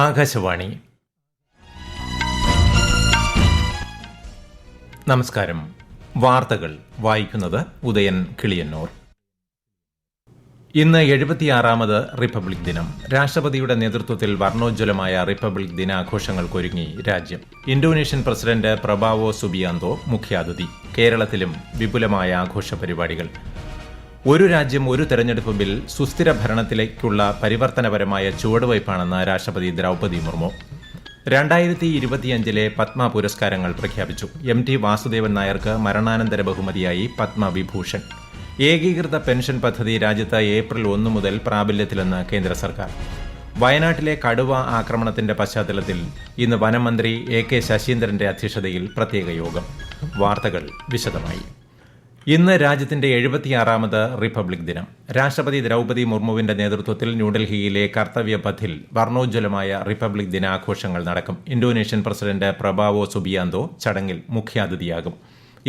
ആകാശവാണി. നമസ്കാരം. വാർത്തകൾ വായിക്കുന്നത് ഉദയൻ കിളിയന്നൂർ. ഇന്ന് 76ാമത് റിപ്പബ്ലിക് ദിനം. രാഷ്ട്രപതിയുടെ നേതൃത്വത്തിൽ വർണ്ണോജ്വലമായ റിപ്പബ്ലിക് ദിനാഘോഷങ്ങൾക്കൊരുങ്ങി രാജ്യം. ഇന്തോനേഷ്യൻ പ്രസിഡന്റ് പ്രബാവോ സുബിയാന്തോ മുഖ്യാതിഥി. കേരളത്തിലും വിപുലമായ ആഘോഷ പരിപാടികൾ. ഒരു രാജ്യം ഒരു തെരഞ്ഞെടുപ്പ് ബിൽ സുസ്ഥിര ഭരണത്തിലേക്കുള്ള പരിവർത്തനപരമായ ചുവടുവയ്പ്പാണെന്ന് രാഷ്ട്രപതി ദ്രൗപദി മുർമു. 2025 പത്മ പുരസ്കാരങ്ങൾ പ്രഖ്യാപിച്ചു. MT വാസുദേവൻ നായർക്ക് മരണാനന്തര ബഹുമതിയായി പത്മവിഭൂഷൺ. ഏകീകൃത പെൻഷൻ പദ്ധതി രാജ്യത്ത് ഏപ്രിൽ 1 മുതൽ പ്രാബല്യത്തിലെന്ന് കേന്ദ്ര സർക്കാർ. വയനാട്ടിലെ കടുവ ആക്രമണത്തിന്റെ പശ്ചാത്തലത്തിൽ ഇന്ന് വനമന്ത്രി AK ശശീന്ദ്രന്റെ അധ്യക്ഷതയിൽ പ്രത്യേക യോഗം. വാർത്തകൾ വിശദമായി. ഇന്ന് രാജ്യത്തിന്റെ 76ാമത് റിപ്പബ്ലിക് ദിനം. രാഷ്ട്രപതി ദ്രൗപദി മുർമുവിന്റെ നേതൃത്വത്തിൽ ന്യൂഡൽഹിയിലെ കർത്തവ്യ പഥിൽ വർണ്ണോജ്വലമായ റിപ്പബ്ലിക് ദിനാഘോഷങ്ങൾ നടക്കും. ഇന്തോനേഷ്യൻ പ്രസിഡന്റ് പ്രബാവോ സുബിയാന്തോ ചടങ്ങിൽ മുഖ്യാതിഥിയാകും.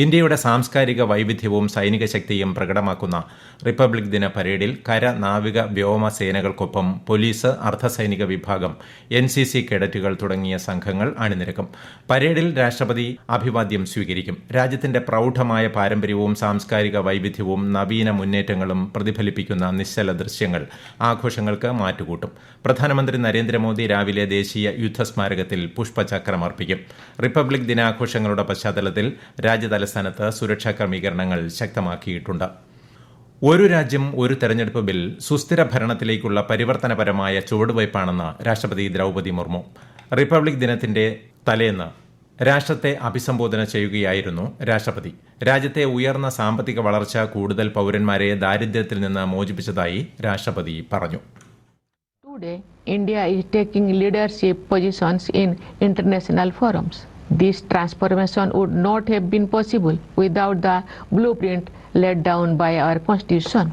ഇന്ത്യയുടെ സാംസ്കാരിക വൈവിധ്യവും സൈനിക ശക്തിയും പ്രകടമാക്കുന്ന റിപ്പബ്ലിക് ദിന പരേഡിൽ കര, നാവിക, വ്യോമ സേനകൾക്കൊപ്പം പോലീസ്, അർദ്ധസൈനിക വിഭാഗം, NCC കേഡറ്റുകൾ തുടങ്ങിയ സംഘങ്ങൾ അണിനിരക്കും. പരേഡിൽ രാഷ്ട്രപതി അഭിവാദ്യം സ്വീകരിക്കും. രാജ്യത്തിന്റെ പ്രൌഢമായ പാരമ്പര്യവും സാംസ്കാരിക വൈവിധ്യവും നവീന മുന്നേറ്റങ്ങളും പ്രതിഫലിപ്പിക്കുന്ന നിശ്ചല ദൃശ്യങ്ങൾ ആഘോഷങ്ങൾക്ക് മാറ്റുകൂട്ടും. പ്രധാനമന്ത്രി നരേന്ദ്രമോദി രാവിലെ ദേശീയ യുദ്ധസ്മാരകത്തിൽ പുഷ്പചക്രം അർപ്പിക്കും. റിപ്പബ്ലിക് ദിനാഘോഷങ്ങളുടെ പശ്ചാത്തലത്തിൽ രാജ്യതലസ്ഥാനത്ത് സുരക്ഷാ ക്രമീകരണങ്ങൾ ശക്തമാക്കിയിട്ടുണ്ട്. ഒരു രാജ്യം ഒരു തെരഞ്ഞെടുപ്പ് ബിൽ സുസ്ഥിര ഭരണത്തിലേക്കുള്ള പരിവർത്തനപരമായ ചുവടുവയ്പ്പാണെന്ന് രാഷ്ട്രപതി ദ്രൗപദി മുർമു. റിപ്പബ്ലിക് ദിനത്തിന്റെ തലേന്ന് രാഷ്ട്രത്തെ അഭിസംബോധന ചെയ്യുകയായിരുന്നു രാഷ്ട്രപതി. രാജ്യത്തെ ഉയർന്ന സാമ്പത്തിക വളർച്ച കൂടുതൽ പൌരന്മാരെ ദാരിദ്ര്യത്തിൽ നിന്ന് മോചിപ്പിച്ചതായി രാഷ്ട്രപതി പറഞ്ഞു. Today, India is taking leadership positions in international forums. This transformation would not have been possible without the blueprint laid down by our Constitution.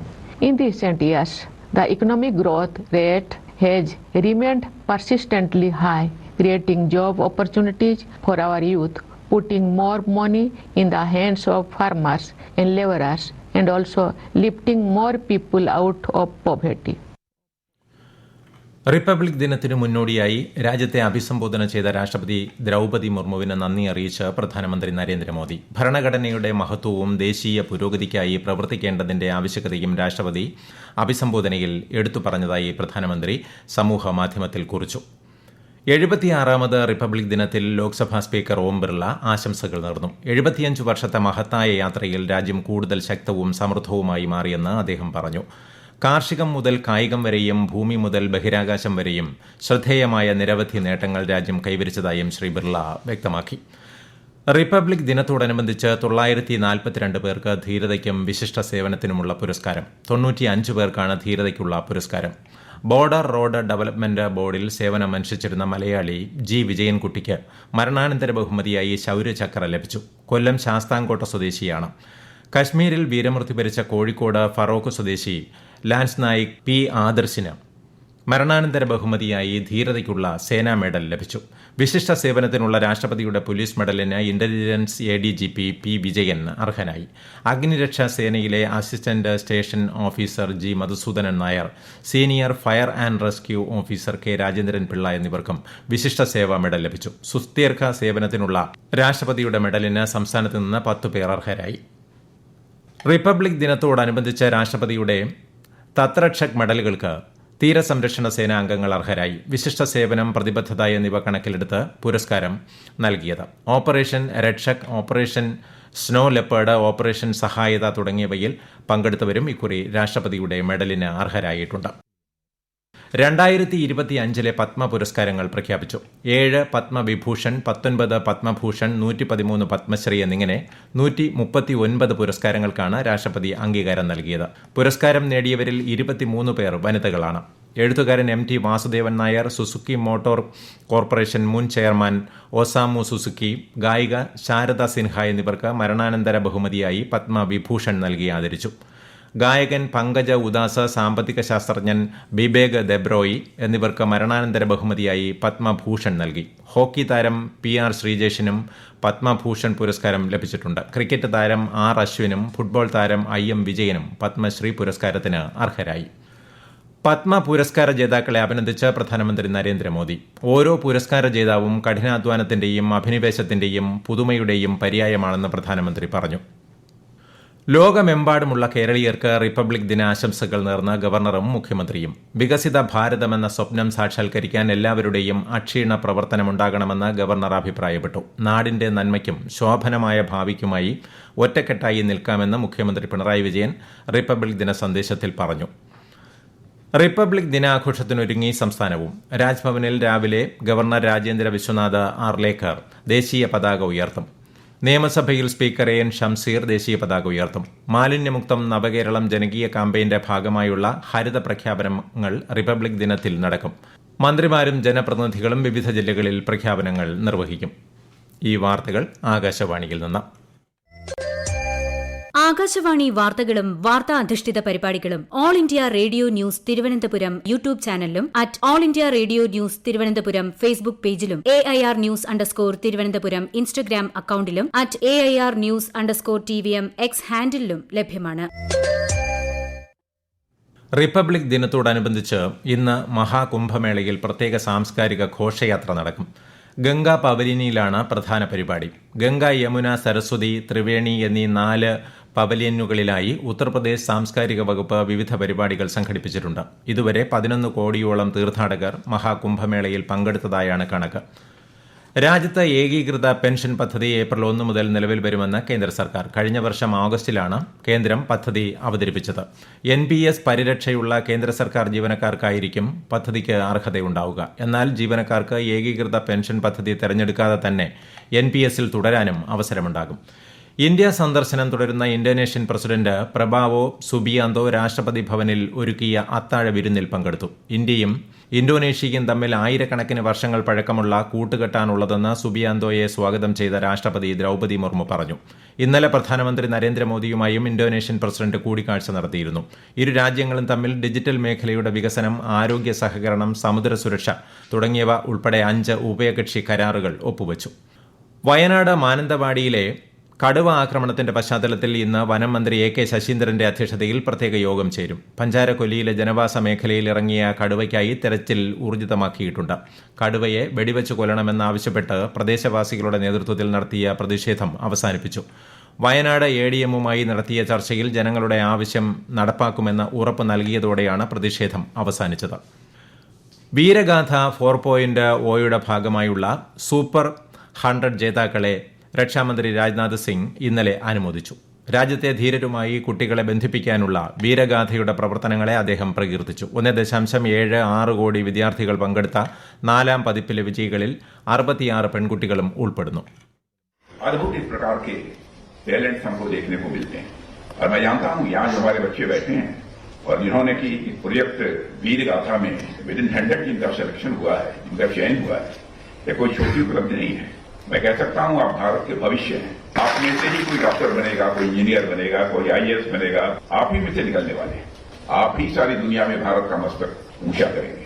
In recent years, the economic growth rate has remained persistently high, creating job opportunities for our youth, putting more money in the hands of farmers and laborers, and also lifting more people out of poverty. Republic ദിനത്തിനു മുന്നോടിയായി രാജ്യത്തെ അഭിസംബോധന ചെയ്ത രാഷ്ട്രപതി ദ്രൗപദി മുർമുവിന് നന്ദി അറിയിച്ച് പ്രധാനമന്ത്രി നരേന്ദ്രമോദി. ഭരണഘടനയുടെ മഹത്വവും ദേശീയ പുരോഗതിക്കായി പ്രവർത്തിക്കേണ്ടതിന്റെ ആവശ്യകതയും രാഷ്ട്രപതി അഭിസംബോധനയിൽ എടുത്തു പറഞ്ഞതായി പ്രധാനമന്ത്രി സമൂഹ മാധ്യമത്തിൽ കുറിച്ചു. 76ാമത് റിപ്പബ്ലിക് ദിനത്തിൽ ലോക്സഭാ സ്പീക്കർ ഓം ബിർള ആശംസകൾ നേർന്നു. 75 വർഷത്തെ മഹത്തായ യാത്രയിൽ രാജ്യം കൂടുതൽ ശക്തവും സമൃദ്ധവുമായി മാറിയെന്ന് അദ്ദേഹം പറഞ്ഞു. കാർഷികം മുതൽ കായികം വരെയും ഭൂമി മുതൽ ബഹിരാകാശം വരെയും ശ്രദ്ധേയമായ നിരവധി നേട്ടങ്ങൾ രാജ്യം കൈവരിച്ചതായും ശ്രീ ബിർള വ്യക്തമാക്കി. റിപ്പബ്ലിക് ദിനത്തോടനുബന്ധിച്ച് 942 പേർക്ക് ധീരതയ്ക്കും വിശിഷ്ട സേവനത്തിനുമുള്ള പുരസ്കാരം. 95 പേർക്കാണ് ധീരതയ്ക്കുള്ള പുരസ്കാരം. ബോർഡർ റോഡ് ഡെവലപ്മെന്റ് ബോർഡിൽ സേവനമനുഷ്ഠിച്ചിരുന്ന മലയാളി G. വിജയൻകുട്ടിക്ക് മരണാനന്തര ബഹുമതിയായി ശൌര്യചക്ര ലഭിച്ചു. കൊല്ലം ശാസ്താംകോട്ട സ്വദേശിയാണ്. കശ്മീരിൽ വീരമൃത്യു വരിച്ച കോഴിക്കോട് ഫറോക്ക് സ്വദേശി ലാൻസ് നായിക് P. ആദർശിന് മരണാനന്തര ബഹുമതിയായി ധീരതയ്ക്കുള്ള സേനാ മെഡൽ ലഭിച്ചു. വിശിഷ്ട സേവനത്തിനുള്ള രാഷ്ട്രപതിയുടെ പോലീസ് മെഡലിന് ഇന്റലിജൻസ് ADGP P. വിജയൻ അർഹനായി. അഗ്നിരക്ഷാ സേനയിലെ assistant station officer G. Madhusoodanan Nair, senior fire and rescue officer K. Rajendran Pillai എന്നിവർക്കും വിശിഷ്ട സേവാ മെഡൽ ലഭിച്ചു. സുസ്ഥീർഘ സേവനത്തിനുള്ള രാഷ്ട്രപതിയുടെ മെഡലിന് സംസ്ഥാനത്ത് നിന്ന് 10 പേർ അർഹരായി. റിപ്പബ്ലിക് ദിനത്തോടനുബന്ധിച്ച് രാഷ്ട്രപതിയുടെ തത്രക്ഷക് മെഡലുകൾക്ക് തീരസംരക്ഷണ സേനാ അംഗങ്ങൾ അർഹരായി. വിശിഷ്ട സേവനം, പ്രതിബദ്ധത എന്നിവ കണക്കിലെടുത്ത് പുരസ്കാരം നൽകിയത്. Operation Rakshak, operation snow leopard, operation Sahayata തുടങ്ങിയവയിൽ പങ്കെടുത്തവരും ഇക്കുറി രാഷ്ട്രപതിയുടെ മെഡലിന് അർഹരായിട്ടുണ്ട്. 2025 പത്മ പുരസ്കാരങ്ങൾ പ്രഖ്യാപിച്ചു. 7 പത്മവിഭൂഷൺ, 19 പത്മഭൂഷൺ, 113 പത്മശ്രീ എന്നിങ്ങനെ 139 പുരസ്കാരങ്ങൾക്കാണ് രാഷ്ട്രപതി അംഗീകാരം നൽകിയത്. പുരസ്കാരം നേടിയവരിൽ 23 പേർ വനിതകളാണ്. എഴുത്തുകാരൻ MT Vasudevan Nair, Suzuki motor corporation മുൻ ചെയർമാൻ ഒസാമു സുസുക്കി, ഗായിക ശാരദ സിൻഹ എന്നിവർക്ക് മരണാനന്തര ബഹുമതിയായി പത്മവിഭൂഷൺ നൽകി ആദരിച്ചു. ഗായകൻ പങ്കജ ഉദാസ്, സാമ്പത്തിക ശാസ്ത്രജ്ഞൻ ബിബേഗ് ദെബ്രോയി എന്നിവർക്ക് മരണാനന്തര ബഹുമതിയായി പത്മഭൂഷൺ നൽകി. ഹോക്കി താരം PR ശ്രീജേഷിനും പത്മഭൂഷൺ പുരസ്കാരം ലഭിച്ചിട്ടുണ്ട്. ക്രിക്കറ്റ് താരം R. അശ്വിനും ഫുട്ബോൾ താരം IM. വിജയനും പത്മശ്രീ പുരസ്കാരത്തിന് അർഹരായി. പത്മ പുരസ്കാര ജേതാക്കളെ അഭിനന്ദിച്ച് പ്രധാനമന്ത്രി നരേന്ദ്രമോദി. ഓരോ പുരസ്കാര ജേതാവും കഠിനാധ്വാനത്തിന്റെയും അഭിനിവേശത്തിന്റെയും പുതുമയുടെയും പര്യായമാണെന്ന് പ്രധാനമന്ത്രി പറഞ്ഞു. ലോകമെമ്പാടുമുള്ള കേരളീയർക്ക് റിപ്പബ്ലിക് ദിനാശംസകൾ നേർന്ന ഗവർണറും മുഖ്യമന്ത്രിയും. വികസിത ഭാരതമെന്ന സ്വപ്നം സാക്ഷാത്കരിക്കാൻ എല്ലാവരുടെയും അക്ഷീണ പ്രവർത്തനമുണ്ടാകണമെന്ന് ഗവർണർ അഭിപ്രായപ്പെട്ടു. നാടിന്റെ നന്മയ്ക്കും ശോഭനമായ ഭാവിക്കുമായി ഒറ്റക്കെട്ടായി നിൽക്കാമെന്ന് മുഖ്യമന്ത്രി പിണറായി വിജയൻ റിപ്പബ്ലിക് ദിന സന്ദേശത്തിൽ പറഞ്ഞു. റിപ്പബ്ലിക് ദിനാഘോഷത്തിനൊരുങ്ങി സംസ്ഥാനവും. രാജ്ഭവനിൽ രാവിലെ ഗവർണർ രാജേന്ദ്ര വിശ്വനാഥ് ആർലേക്കർ ദേശീയ പതാക ഉയർത്തും. നിയമസഭയിൽ സ്പീക്കർ എൻ ഷംസീർ ദേശീയ പതാക ഉയർത്തും. മാലിന്യമുക്തം നവകേരളം ജനകീയ ക്യാമ്പയിന്റെ ഭാഗമായുള്ള ഹരിത പ്രഖ്യാപനങ്ങൾ റിപ്പബ്ലിക് ദിനത്തിൽ നടക്കും. മന്ത്രിമാരും ജനപ്രതിനിധികളും വിവിധ ജില്ലകളിൽ പ്രഖ്യാപനങ്ങൾ നിർവഹിക്കും. ഈ വാർത്തകൾ ആകാശവാണിയിൽ നിന്ന്. ആകാശവാണി വാർത്തകളും വാർത്താ അധിഷ്ഠിത പരിപാടികളും all India radio news Thiruvananthapuram YouTube ചാനലിലും @all India radio news Thiruvananthapuram Facebook പേജിലും AIR ന്യൂസ് _തിരുവനന്തപുരം ഇൻസ്റ്റഗ്രാം അക്കൌണ്ടിലും @AIR ന്യൂസ് _TVM X ഹാൻഡിലും ലഭ്യമാണ്. റിപ്പബ്ലിക് ദിനത്തോടനുബന്ധിച്ച് ഇന്ന് മഹാകുംഭമേളയിൽ പ്രത്യേക സാംസ്കാരിക ഘോഷയാത്ര നടക്കും. ഗംഗാ പവലിയനിലാണ് പ്രധാന പരിപാടി. ഗംഗ, യമുന, സരസ്വതി, ത്രിവേണി എന്നീ 4 പവലിയനുകളിലായി ഉത്തർപ്രദേശ് സാംസ്കാരിക വകുപ്പ് വിവിധ പരിപാടികൾ സംഘടിപ്പിച്ചിട്ടുണ്ട്. ഇതുവരെ 11 കോടിയോളം തീർത്ഥാടകർ മഹാകുംഭമേളയിൽ പങ്കെടുത്തതായാണ് കണക്ക്. രാജ്യത്ത് ഏകീകൃത പെൻഷൻ പദ്ധതി ഏപ്രിൽ 1 മുതൽ നിലവിൽ വരുമെന്ന് കേന്ദ്ര സർക്കാർ. കഴിഞ്ഞ വർഷം ഓഗസ്റ്റിലാണ് കേന്ദ്രം പദ്ധതി അവതരിപ്പിച്ചത്. NPS പരിരക്ഷയുള്ള കേന്ദ്ര സർക്കാർ ജീവനക്കാർക്കായിരിക്കും പദ്ധതിക്ക് അർഹതയുണ്ടാവുക. എന്നാൽ ജീവനക്കാർക്ക് ഏകീകൃത പെൻഷൻ പദ്ധതി തെരഞ്ഞെടുക്കാതെ തന്നെ NPSൽ തുടരാനും അവസരമുണ്ടാകും. ഇന്ത്യ സന്ദർശനം തുടരുന്ന ഇന്തോനേഷ്യൻ പ്രസിഡന്റ് പ്രബാവോ സുബിയാന്തോ രാഷ്ട്രപതി ഭവനിൽ ഒരുക്കിയ അത്താഴ വിരുന്നിൽ പങ്കെടുത്തു. ഇന്ത്യയും ഇന്തോനേഷ്യയും തമ്മിൽ ആയിരക്കണക്കിന് വർഷങ്ങൾ പഴക്കമുള്ള കൂട്ടുകെട്ടാണുള്ളതെന്ന് സുബിയാന്തോയെ സ്വാഗതം ചെയ്ത രാഷ്ട്രപതി ദ്രൌപദി മുർമു പറഞ്ഞു. ഇന്നലെ പ്രധാനമന്ത്രി നരേന്ദ്രമോദിയുമായും ഇന്തോനേഷ്യൻ പ്രസിഡന്റ് കൂടിക്കാഴ്ച നടത്തിയിരുന്നു. ഇരു രാജ്യങ്ങളും തമ്മിൽ ഡിജിറ്റൽ മേഖലയുടെ വികസനം, ആരോഗ്യ സഹകരണം, സമുദ്ര സുരക്ഷ തുടങ്ങിയവ ഉൾപ്പെടെ 5 ഉഭയകക്ഷി കരാറുകൾ ഒപ്പുവച്ചു. വയനാട് മാനന്തവാടിയിലെ കടുവ ആക്രമണത്തിന്റെ പശ്ചാത്തലത്തിൽ ഇന്ന് വനം മന്ത്രി AK ശശീന്ദ്രന്റെ അധ്യക്ഷതയിൽ പ്രത്യേക യോഗം ചേരും. പഞ്ചാരക്കൊല്ലിയിലെ ജനവാസ മേഖലയിൽ ഇറങ്ങിയ കടുവയ്ക്കായി തെരച്ചിൽ ഊർജിതമാക്കിയിട്ടുണ്ട്. കടുവയെ വെടിവെച്ച് കൊല്ലണമെന്നാവശ്യപ്പെട്ട് പ്രദേശവാസികളുടെ നേതൃത്വത്തിൽ നടത്തിയ പ്രതിഷേധം അവസാനിപ്പിച്ചു. വയനാട് ADMുമായി നടത്തിയ ചർച്ചയിൽ ജനങ്ങളുടെ ആവശ്യം നടപ്പാക്കുമെന്ന് ഉറപ്പ് നൽകിയതോടെയാണ് പ്രതിഷേധം അവസാനിച്ചത്. വീരഗാഥ 4.0യുടെ ഭാഗമായുള്ള സൂപ്പർ 100 ജേതാക്കളെ രക്ഷാമന്ത്രി രാജ്നാഥ് സിംഗ് ഇന്നലെ അനുമോദിച്ചു. രാജ്യത്തെ ധീരരുമായി കുട്ടികളെ ബന്ധിപ്പിക്കാനുള്ള വീരഗാഥയുടെ പ്രവർത്തനങ്ങളെ അദ്ദേഹം പ്രകീർത്തിച്ചു. 1.76 കോടി വിദ്യാർത്ഥികൾ പങ്കെടുത്ത 4ാം പതിപ്പിലെ വിജയികളിൽ 66 പെൺകുട്ടികളും ഉൾപ്പെടുന്നു. अद्भुत इस प्रकार के टैलेंट्स हमको देखने को मिलते हैं और मैं जानता हूं यहाँ जो हमारे बच्चे बैठे हैं और जिन्होंने की प्रोजेक्ट वीर गाथा में विद इन 100 जिनका सिलेक्शन हुआ है, जिनका चयन हुआ है, ये कोई छोटी उपलब्धि नहीं है. मैं कह सकता हूं आप भारत के भविष्य हैं. आप में से ही कोई डॉक्टर बनेगा, कोई इंजीनियर बनेगा, कोई IAS बनेगा. आप ही में से निकलने वाले हैं. आप ही सारी दुनिया में भारत का मस्तक ऊंचा करेंगे.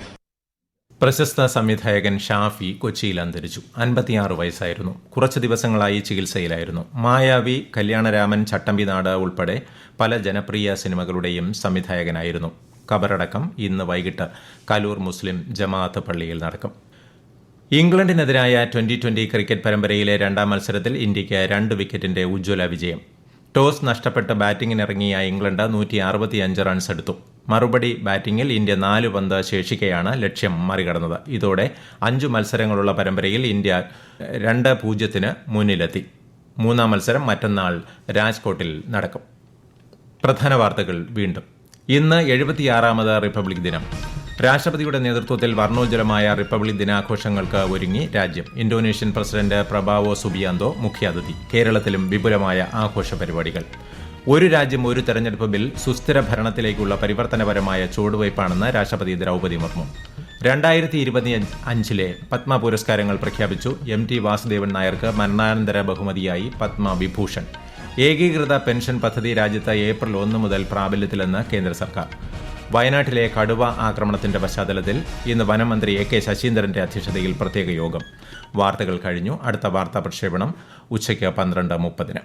പ്രശസ്ത സംവിധായകൻ ഷാഫി കൊച്ചിയിൽ അന്തരിച്ചു. 56 വയസ്സായിരുന്നു. കുറച്ചു ദിവസങ്ങളായി ചികിത്സയിലായിരുന്നു. മായാവി, കല്യാണരാമൻ, ചട്ടമ്പിനാട് ഉൾപ്പെടെ പല ജനപ്രിയ സിനിമകളുടെയും സംവിധായകനായിരുന്നു. കബറടക്കം ഇന്ന് വൈകിട്ട് കലൂർ മുസ്ലിം ജമാഅത്ത് പള്ളിയിൽ നടക്കും. ഇംഗ്ലണ്ടിനെതിരായ 2020 ക്രിക്കറ്റ് പരമ്പരയിലെ 2ാം മത്സരത്തിൽ ഇന്ത്യയ്ക്ക് 2 വിക്കറ്റിന്റെ ഉജ്ജ്വല വിജയം. ടോസ് നഷ്ടപ്പെട്ട് ബാറ്റിംഗിനിറങ്ങിയ ഇംഗ്ലണ്ട് 165 റൺസ് എടുത്തു. മറുപടി ബാറ്റിംഗിൽ ഇന്ത്യ 4 പന്ത് ശേഷിക്കെയാണ് ലക്ഷ്യം മറികടന്നത്. ഇതോടെ 5 മത്സരങ്ങളുള്ള പരമ്പരയിൽ ഇന്ത്യ 2-0 മുന്നിലെത്തി. 3ാം മത്സരം മറ്റന്നാൾ രാജ്കോട്ടിൽ നടക്കും. പ്രധാന വാർത്തകൾ വീണ്ടും. ഇന്ന് 76ാമത് റിപ്പബ്ലിക് ദിനം. രാഷ്ട്രപതിയുടെ നേതൃത്വത്തിൽ വർണ്ണോജ്വലമായ റിപ്പബ്ലിക് ദിനാഘോഷങ്ങൾക്ക് ഒരുങ്ങി രാജ്യം. ഇന്തോനേഷ്യൻ പ്രസിഡന്റ് പ്രബാവോ സുബിയാന്തോ മുഖ്യാതിഥി. കേരളത്തിലും വിപുലമായ ആഘോഷ പരിപാടികൾ. ഒരു രാജ്യം ഒരു തെരഞ്ഞെടുപ്പ് ബിൽ സുസ്ഥിര ഭരണത്തിലേക്കുള്ള പരിവർത്തനപരമായ ചുവടുവയ്പ്പാണെന്ന് രാഷ്ട്രപതി ദ്രൌപദി മുർമു. 2025 പത്മ പുരസ്കാരങ്ങൾ പ്രഖ്യാപിച്ചു. MT വാസുദേവൻ നായർക്ക് മരണാനന്തര ബഹുമതിയായി പത്മവിഭൂഷൺ. ഏകീകൃത പെൻഷൻ പദ്ധതി രാജ്യത്ത് ഏപ്രിൽ 1 മുതൽ പ്രാബല്യത്തിലെന്ന് കേന്ദ്ര സർക്കാർ. വയനാട്ടിലെ കടുവ ആക്രമണത്തിന്റെ പശ്ചാത്തലത്തിൽ ഇന്ന് വനമന്ത്രി AK ശശീന്ദ്രന്റെ അധ്യക്ഷതയിൽ പ്രത്യേക യോഗം. വാർത്തകൾ കഴിഞ്ഞു. അടുത്ത വാർത്താ പ്രക്ഷേപണം ഉച്ചയ്ക്ക് 12:30.